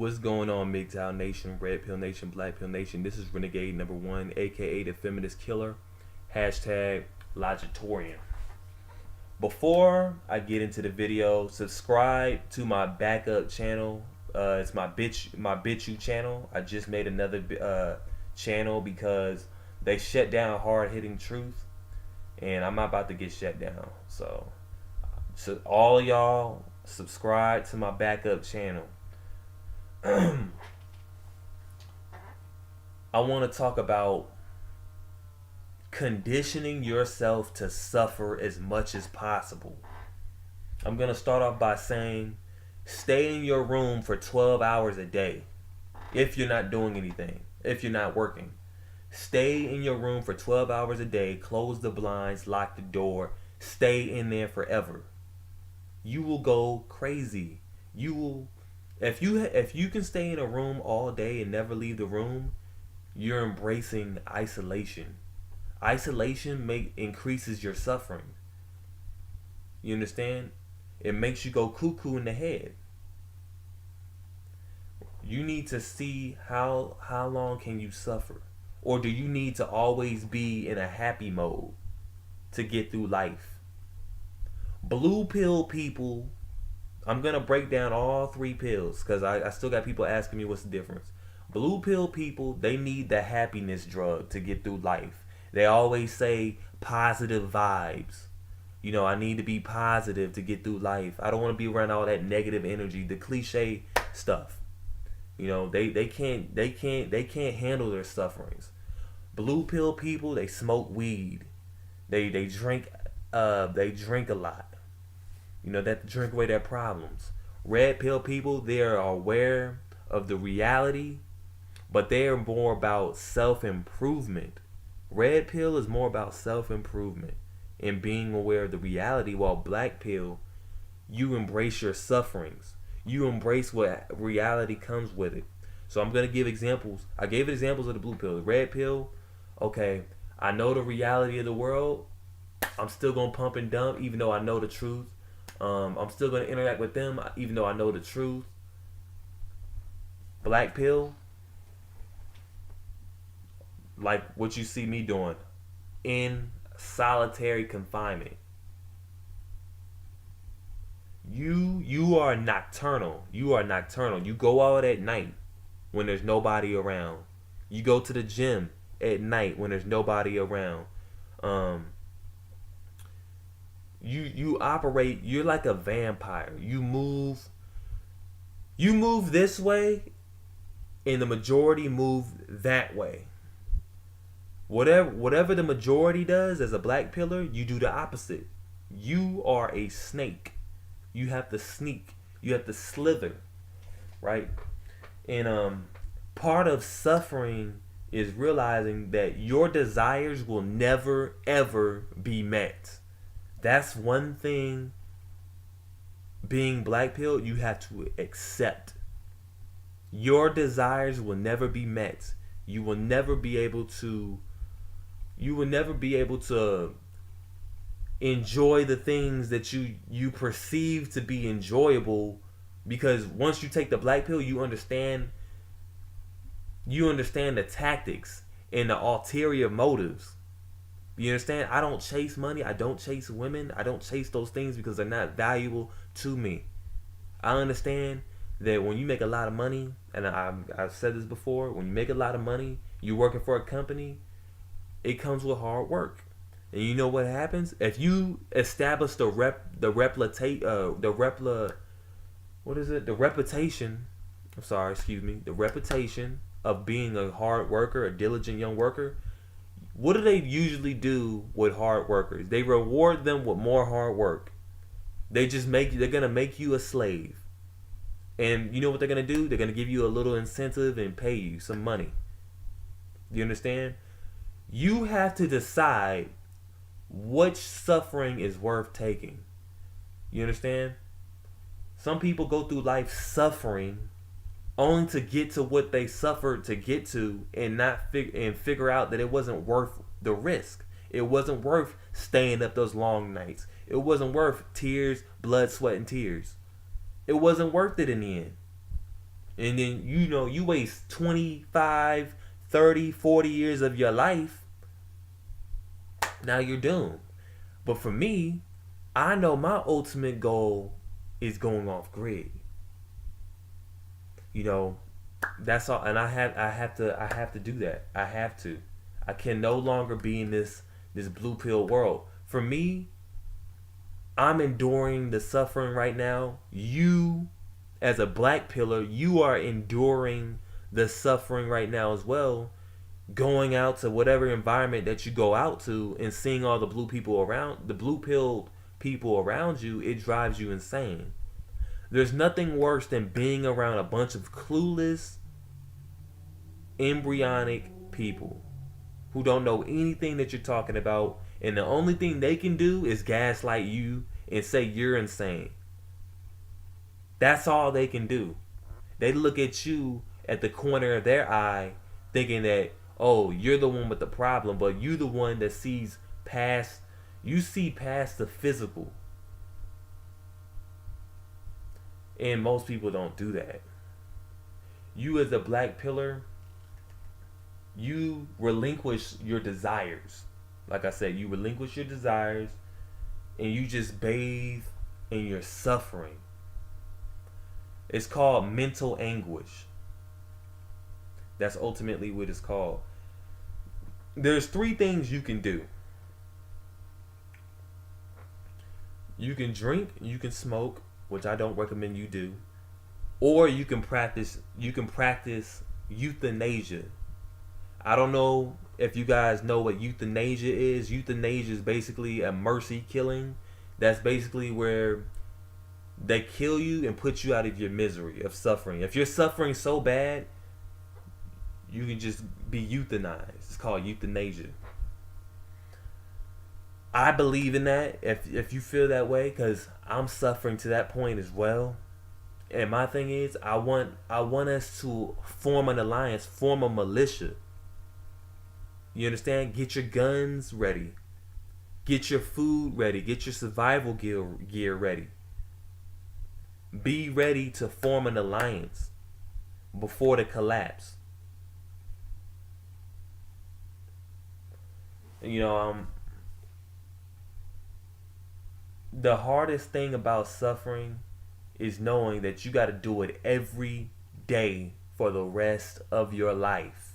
What's going on, MGTOW Nation, Red Pill Nation, Black Pill Nation? This is Renegade #1, aka the Feminist Killer, hashtag Logitorian. Before I get into the video, subscribe to my backup channel. It's my BitChute channel. I just made another channel because they shut down Hard Hitting Truth, and I'm about to get shut down. So all of y'all subscribe to my backup channel. I want to talk about conditioning yourself to suffer as much as possible. I'm going to start off by saying stay in your room for 12 hours a day. If you're not doing anything, if you're not working, stay in your room for 12 hours a day, close the blinds, lock the door, stay in there forever. You will go crazy. You will If you can stay in a room all day and never leave the room, you're embracing isolation. Isolation increases your suffering. You understand? It makes you go cuckoo in the head. You need to see how long can you suffer, or do you need to always be in a happy mode to get through life? Blue pill people. I'm going to break down all three pills because I still got people asking me what's the difference. Blue pill people, they need the happiness drug to get through life. They always say positive vibes. You know, I need to be positive to get through life. I don't want to be around all that negative energy, the cliche stuff. You know, they can't handle their sufferings. Blue pill people, they smoke weed. They drink a lot. You know, that drink away their problems. Red pill people, they are aware of the reality, but they are more about self-improvement. Red pill is more about self-improvement and being aware of the reality, while black pill, you embrace your sufferings. You embrace what reality comes with it. So I'm going to give examples. I gave examples of the blue pill. The red pill, okay, I know the reality of the world. I'm still going to pump and dump even though I know the truth. I'm still going to interact with them even though I know the truth. Black pill, like what you see me doing, in solitary confinement. You are nocturnal. You are nocturnal. You go out at night when there's nobody around. You go to the gym at night when there's nobody around. You operate, you're like a vampire. You move this way and the majority move that way. Whatever the majority does as a black pillar, you do the opposite. You are a snake. You have to sneak. You have to slither, right? And part of suffering is realizing that your desires will never ever be met. That's one thing, being black pill, you have to accept. Your desires will never be met. You will never be able to enjoy the things that you perceive to be enjoyable, because once you take the black pill, you understand the tactics and the ulterior motives. You understand? I don't chase money. I don't chase women. I don't chase those things because they're not valuable to me. I understand that when you make a lot of money, and I've said this before, when you make a lot of money, you're working for a company, it comes with hard work. And you know what happens? If you establish the reputation of being a hard worker, a diligent young worker, what do they usually do with hard workers? They reward them with more hard work. They're gonna make you a slave. And you know what they're gonna do? They're gonna give you a little incentive and pay you some money. You understand? You have to decide which suffering is worth taking. You understand? Some people go through life suffering only to get to what they suffered to get to, and figure out that it wasn't worth the risk. It wasn't worth staying up those long nights. It wasn't worth tears, blood, sweat, and tears. It wasn't worth it in the end. And then, you waste 25, 30, 40 years of your life. Now you're doomed. But for me, I know my ultimate goal is going off grid. You know, that's all, and I have to do that. I have to. I can no longer be in this blue pill world. For me, I'm enduring the suffering right now. You, as a black pillar, you are enduring the suffering right now as well. Going out to whatever environment that you go out to and seeing all the blue pilled people around you, it drives you insane. There's nothing worse than being around a bunch of clueless, embryonic people who don't know anything that you're talking about, and the only thing they can do is gaslight you and say you're insane. That's all they can do. They look at you at the corner of their eye thinking that, oh, you're the one with the problem, but you the one that sees past, you see past the physical. And most people don't do that. You as a black pillar, you relinquish your desires. Like I said, you relinquish your desires and you just bathe in your suffering. It's called mental anguish. That's ultimately what it's called. There's 3 things you can do. You can drink, you can smoke, which I don't recommend you do, or you can practice euthanasia. I don't know if you guys know what euthanasia is. Euthanasia is basically a mercy killing. That's basically where they kill you and put you out of your misery of suffering. If you're suffering so bad, you can just be euthanized. It's called euthanasia. I believe in that if you feel that way, because I'm suffering to that point as well. And my thing is, I want us to form an alliance, form a militia. You understand? Get your guns ready. Get your food ready. Get your survival gear ready. Be ready to form an alliance before the collapse. The hardest thing about suffering is knowing that you got to do it every day for the rest of your life.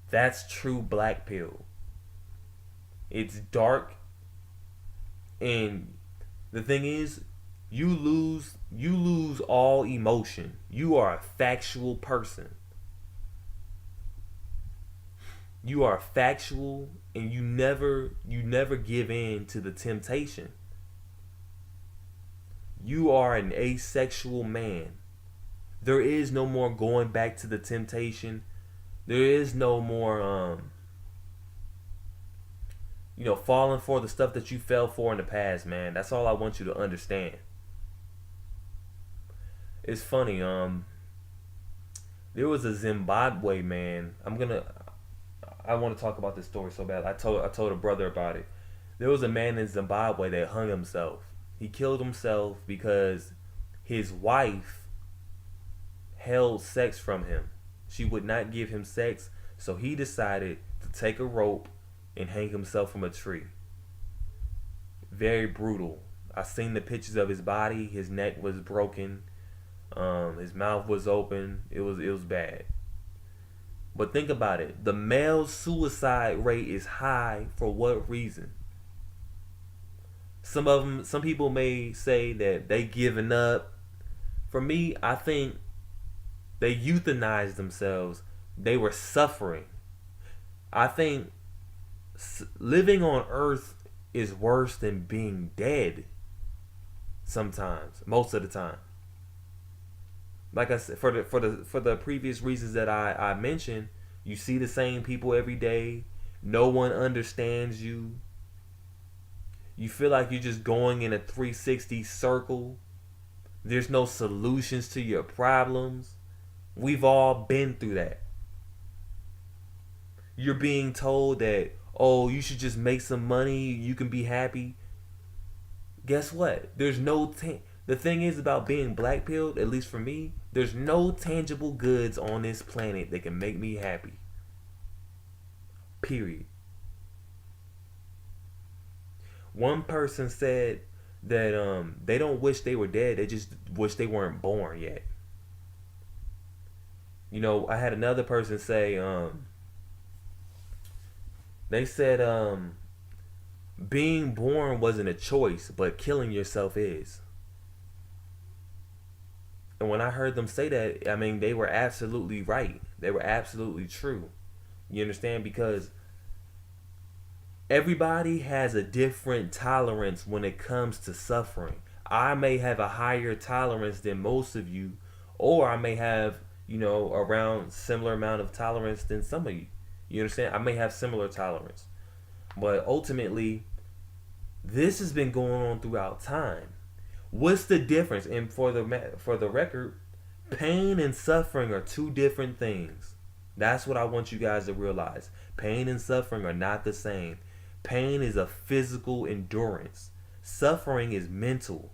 That's true black pill. It's dark, and the thing is, you lose all emotion. You are a factual person. You are factual, and you never give in to the temptation. You are an asexual man. There is no more going back to the temptation. There is no more falling for the stuff that you fell for in the past, man. That's all I want you to understand. It's funny, there was a Zimbabwe man. I want to talk about this story so bad. I told a brother about it. There was a man in Zimbabwe that hung himself. He killed himself because his wife held sex from him. She would not give him sex, so he decided to take a rope and hang himself from a tree. Very brutal. I seen the pictures of his body. His neck was broken. His mouth was open. It was bad. But think about it. The male suicide rate is high for what reason? Some people may say that they giving up. For me, I think they euthanized themselves. They were suffering. I think living on earth is worse than being dead. Sometimes, most of the time. Like I said, for the previous reasons that I mentioned, you see the same people every day. No one understands you. You feel like you're just going in a 360 circle. There's no solutions to your problems. We've all been through that. You're being told that, oh, you should just make some money, you can be happy. Guess what? There's no The thing is about being black pilled, at least for me, there's no tangible goods on this planet that can make me happy. Period. One person said that they don't wish they were dead, they just wish they weren't born yet. You know, I had another person say they said being born wasn't a choice, but killing yourself is. And when I heard them say that, I mean, they were absolutely right. They were absolutely true. You understand? Because everybody has a different tolerance when it comes to suffering. I may have a higher tolerance than most of you, or I may have, you know, around similar amount of tolerance than some of you. You understand? I may have similar tolerance. But ultimately, this has been going on throughout time. What's the difference? And for the record, pain and suffering are two different things. That's what I want you guys to realize. Pain and suffering are not the same. Pain is a physical endurance. Suffering is mental.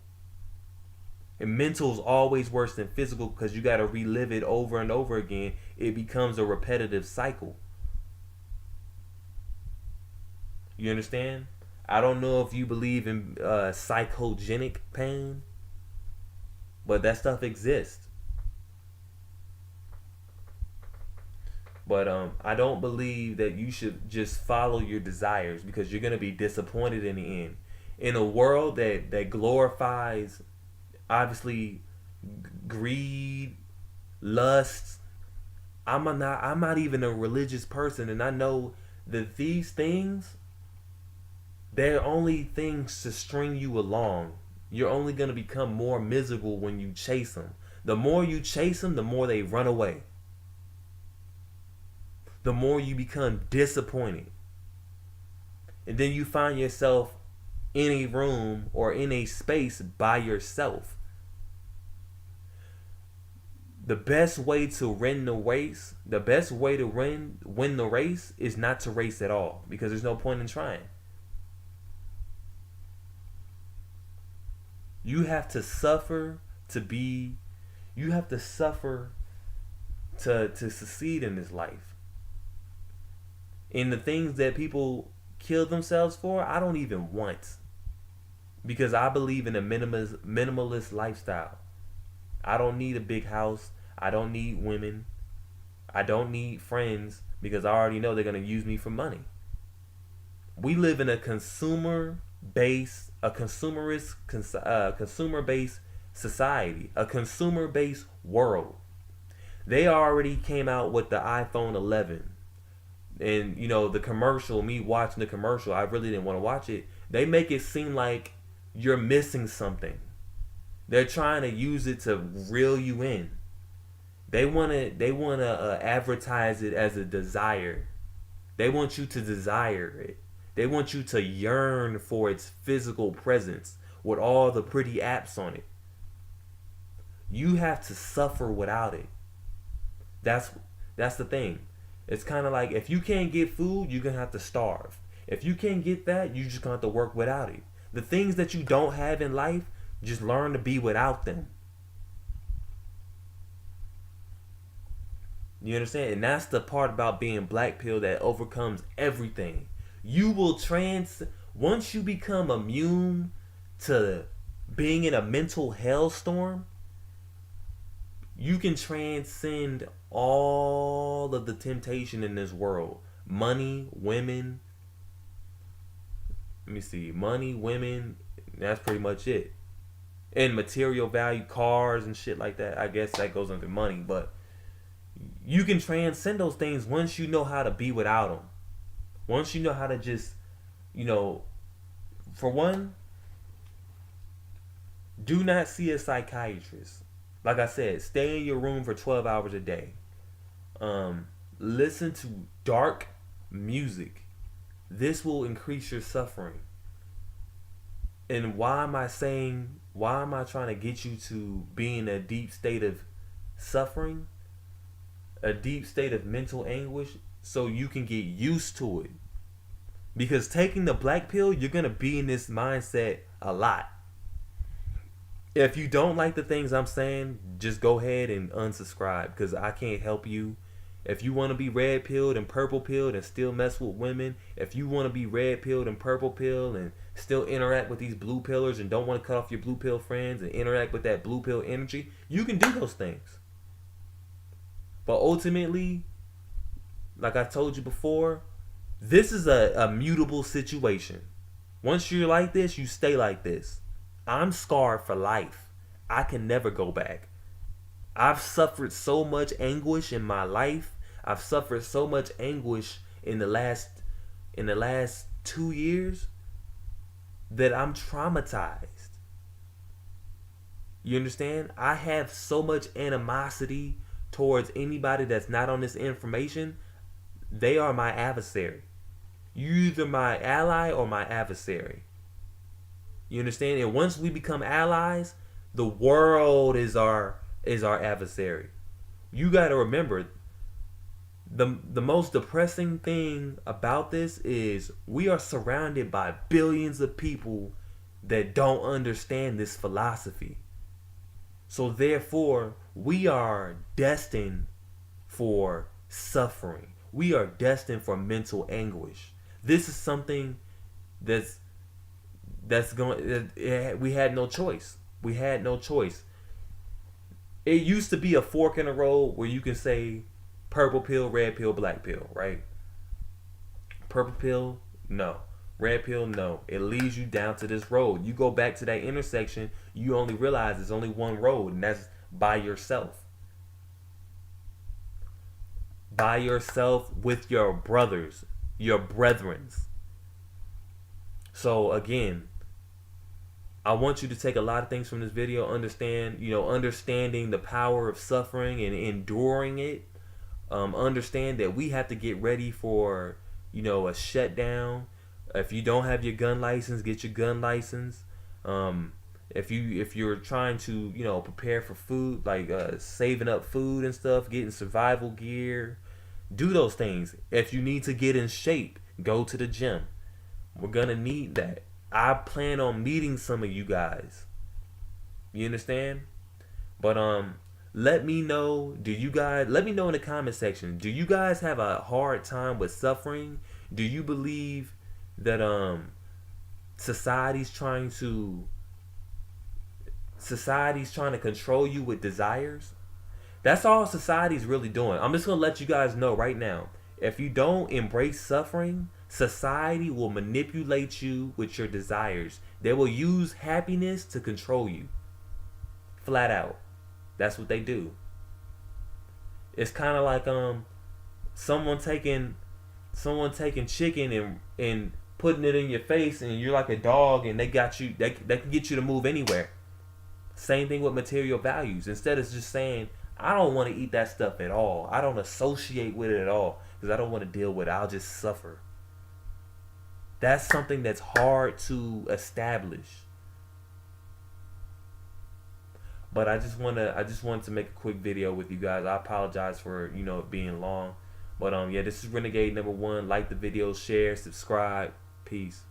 And mental is always worse than physical because you got to relive it over and over again. It becomes a repetitive cycle. You understand? I don't know if you believe in psychogenic pain, but that stuff exists. But I don't believe that you should just follow your desires because you're going to be disappointed in the end. In a world that glorifies, obviously, greed, lust, I'm not even a religious person, and I know that these things, they're only things to string you along. You're only going to become more miserable when you chase them. The more you chase them, the more they run away. The more you become disappointed. And then you find yourself in a room or in a space by yourself. The best way to win the race, the best way to win the race is not to race at all, because there's no point in trying. You have to suffer to succeed in this life. And the things that people kill themselves for, I don't even want. Because I believe in a minimalist lifestyle. I don't need a big house. I don't need women. I don't need friends because I already know they're going to use me for money. We live in a consumer-based society, a consumer-based world. They already came out with the iPhone 11. And, you know, the commercial, me watching the commercial, I really didn't want to watch it. They make it seem like you're missing something. They're trying to use it to reel you in. They want to advertise it as a desire. They want you to desire it. They want you to yearn for its physical presence with all the pretty apps on it. You have to suffer without it. That's the thing. It's kind of like if you can't get food, you're going to have to starve. If you can't get that, you're just going to have to work without it. The things that you don't have in life, just learn to be without them. You understand? And that's the part about being black pill that overcomes everything. You will once you become immune to being in a mental hellstorm, you can transcend all of the temptation in this world. Money, women. Let me see. Money, women. That's pretty much it. And material value, cars and shit like that. I guess that goes under money. But you can transcend those things once you know how to be without them. Once you know how to just, you know, for one, do not see a psychiatrist. Like I said, stay in your room for 12 hours a day. Listen to dark music. This will increase your suffering. And why am I trying to get you to be in a deep state of suffering? A deep state of mental anguish so you can get used to it. Because taking the black pill, you're going to be in this mindset a lot. If you don't like the things I'm saying, just go ahead and unsubscribe because I can't help you. If you want to be red pilled and purple pilled and still mess with women, if you want to be red pilled and purple pilled and still interact with these blue pillars and don't want to cut off your blue pill friends and interact with that blue pill energy, you can do those things. But ultimately, like I told you before, this is a mutable situation. Once you're like this, you stay like this. I'm scarred for life. I can never go back. I've suffered so much anguish in my life. I've suffered so much anguish in the last 2 years that I'm traumatized. You understand? I have so much animosity towards anybody that's not on this information. They are my adversary. You're either my ally or my adversary. You understand? And once we become allies, the world is our adversary. You got to remember, the most depressing thing about this is we are surrounded by billions of people that don't understand this philosophy. So therefore, we are destined for suffering. We are destined for mental anguish. This is something that's going. We had no choice. We had no choice. It used to be a fork in the road where you can say purple pill, red pill, black pill, right? Purple pill, no. Red pill, no. It leads you down to this road. You go back to that intersection, you only realize there's only one road, and that's by yourself. By yourself with your brothers, your brethrens. So again, I want you to take a lot of things from this video, understanding the power of suffering and enduring it. Understand that we have to get ready for, a shutdown. If you don't have your gun license, get your gun license. If you're trying to, prepare for food, like saving up food and stuff, getting survival gear, do those things. If you need to get in shape, go to the gym. We're gonna need that. I plan on meeting some of you guys. You understand? But let me know. Let me know in the comment section. Do you guys have a hard time with suffering? Do you believe that society's trying to control you with desires? That's all society's really doing. I'm just gonna let you guys know right now. If you don't embrace suffering, society will manipulate you with your desires. They will use happiness to control you. Flat out. That's what they do. It's kind of like someone taking chicken and putting it in your face, and you're like a dog, and they can get you to move anywhere. Same thing with material values. Instead of just saying, I don't want to eat that stuff at all. I don't associate with it at all because I don't want to deal with it. I'll just suffer. That's something that's hard to establish. But I just wanted to make a quick video with you guys. I apologize for, it being long. But this is Renegade #1. Like the video, share, subscribe. Peace.